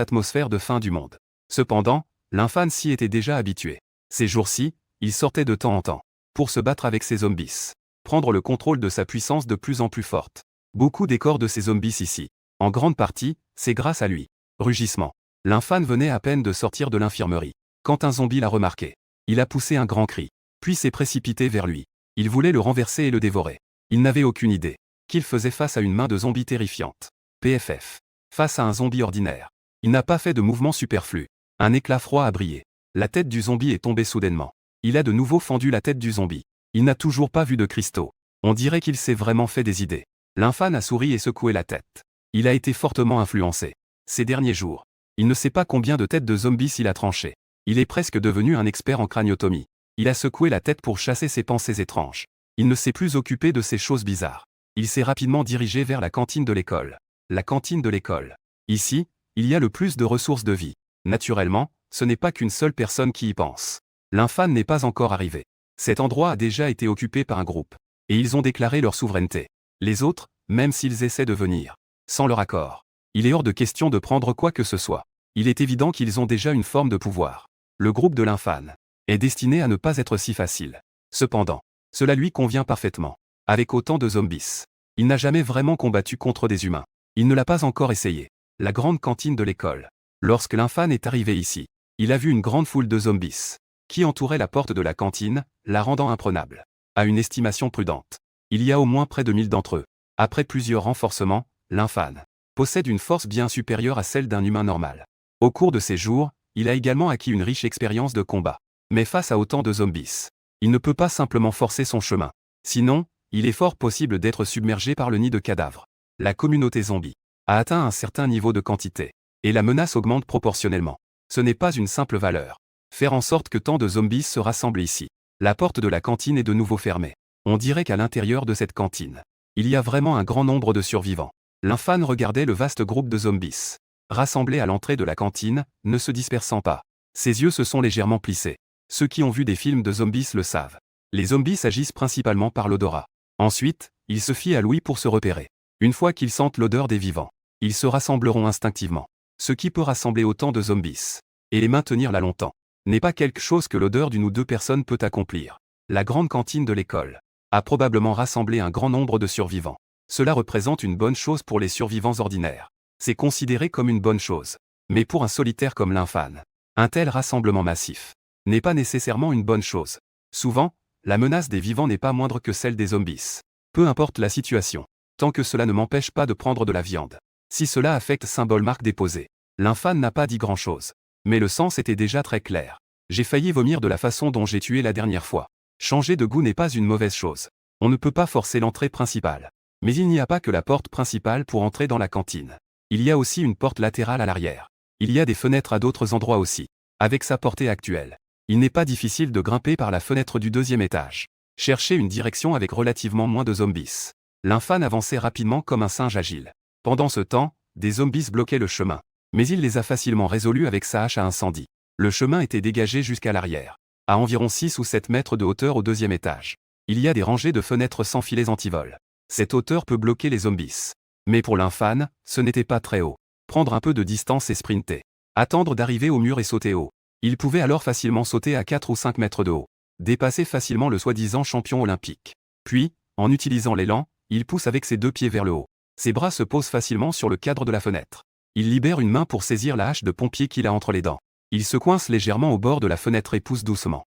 atmosphère de fin du monde. Cependant, l'infâme s'y était déjà habitué. Ces jours-ci, il sortait de temps en temps, pour se battre avec ces zombies, prendre le contrôle de sa puissance de plus en plus forte. Beaucoup des corps de ces zombies ici, en grande partie, c'est grâce à lui. Rugissement. L'infâme venait à peine de sortir de l'infirmerie, quand un zombie l'a remarqué. Il a poussé un grand cri, puis s'est précipité vers lui. Il voulait le renverser et le dévorer. Il n'avait aucune idée qu'il faisait face à une main de zombie terrifiante. PFF. Face à un zombie ordinaire. Il n'a pas fait de mouvement superflu. Un éclat froid a brillé. La tête du zombie est tombée soudainement. Il a de nouveau fendu la tête du zombie. Il n'a toujours pas vu de cristaux. On dirait qu'il s'est vraiment fait des idées. L'infâme a souri et secoué la tête. Il a été fortement influencé. Ces derniers jours. Il ne sait pas combien de têtes de zombies il a tranché. Il est presque devenu un expert en craniotomie. Il a secoué la tête pour chasser ses pensées étranges. Il ne s'est plus occupé de ces choses bizarres. Il s'est rapidement dirigé vers la cantine de l'école. La cantine de l'école. Ici, il y a le plus de ressources de vie. Naturellement, ce n'est pas qu'une seule personne qui y pense. L'infâme n'est pas encore arrivé. Cet endroit a déjà été occupé par un groupe. Et ils ont déclaré leur souveraineté. Les autres, même s'ils essaient de venir, sans leur accord, il est hors de question de prendre quoi que ce soit. Il est évident qu'ils ont déjà une forme de pouvoir. Le groupe de l'infâme est destiné à ne pas être si facile. Cependant, cela lui convient parfaitement. Avec autant de zombies. Il n'a jamais vraiment combattu contre des humains. Il ne l'a pas encore essayé. La grande cantine de l'école. Lorsque l'infâme est arrivé ici, il a vu une grande foule de zombies qui entourait la porte de la cantine, la rendant imprenable. À une estimation prudente, il y a au moins près de 1000 d'entre eux. Après plusieurs renforcements, l'infâme possède une force bien supérieure à celle d'un humain normal. Au cours de ses jours, il a également acquis une riche expérience de combat. Mais face à autant de zombies, il ne peut pas simplement forcer son chemin. Sinon, il est fort possible d'être submergé par le nid de cadavres. La communauté zombie a atteint un certain niveau de quantité, et la menace augmente proportionnellement. Ce n'est pas une simple valeur. Faire en sorte que tant de zombies se rassemblent ici. La porte de la cantine est de nouveau fermée. On dirait qu'à l'intérieur de cette cantine, il y a vraiment un grand nombre de survivants. L'infâme regardait le vaste groupe de zombies, rassemblés à l'entrée de la cantine, ne se dispersant pas. Ses yeux se sont légèrement plissés. Ceux qui ont vu des films de zombies le savent. Les zombies agissent principalement par l'odorat. Ensuite, ils se fient à l'ouïe pour se repérer. Une fois qu'ils sentent l'odeur des vivants, ils se rassembleront instinctivement. Ce qui peut rassembler autant de zombies et les maintenir là longtemps n'est pas quelque chose que l'odeur d'une ou deux personnes peut accomplir. La grande cantine de l'école a probablement rassemblé un grand nombre de survivants. Cela représente une bonne chose pour les survivants ordinaires. C'est considéré comme une bonne chose. Mais pour un solitaire comme l'infâme, un tel rassemblement massif n'est pas nécessairement une bonne chose. Souvent, la menace des vivants n'est pas moindre que celle des zombies. Peu importe la situation, tant que cela ne m'empêche pas de prendre de la viande. Si cela affecte symbole marque déposée. L'infâme n'a pas dit grand-chose. Mais le sens était déjà très clair. J'ai failli vomir de la façon dont j'ai tué la dernière fois. Changer de goût n'est pas une mauvaise chose. On ne peut pas forcer l'entrée principale. Mais il n'y a pas que la porte principale pour entrer dans la cantine. Il y a aussi une porte latérale à l'arrière. Il y a des fenêtres à d'autres endroits aussi. Avec sa portée actuelle, il n'est pas difficile de grimper par la fenêtre du 2e étage. Chercher une direction avec relativement moins de zombies. L'infâme avançait rapidement comme un singe agile. Pendant ce temps, des zombies bloquaient le chemin. Mais il les a facilement résolus avec sa hache à incendie. Le chemin était dégagé jusqu'à l'arrière. À environ 6 ou 7 mètres de hauteur au 2e étage. Il y a des rangées de fenêtres sans filets antivol. Cette hauteur peut bloquer les zombies. Mais pour l'infâme, ce n'était pas très haut. Prendre un peu de distance et sprinter. Attendre d'arriver au mur et sauter haut. Il pouvait alors facilement sauter à 4 ou 5 mètres de haut. Dépasser facilement le soi-disant champion olympique. Puis, en utilisant l'élan, il pousse avec ses 2 pieds vers le haut. Ses bras se posent facilement sur le cadre de la fenêtre. Il libère une main pour saisir la hache de pompier qu'il a entre les dents. Il se coince légèrement au bord de la fenêtre et pousse doucement.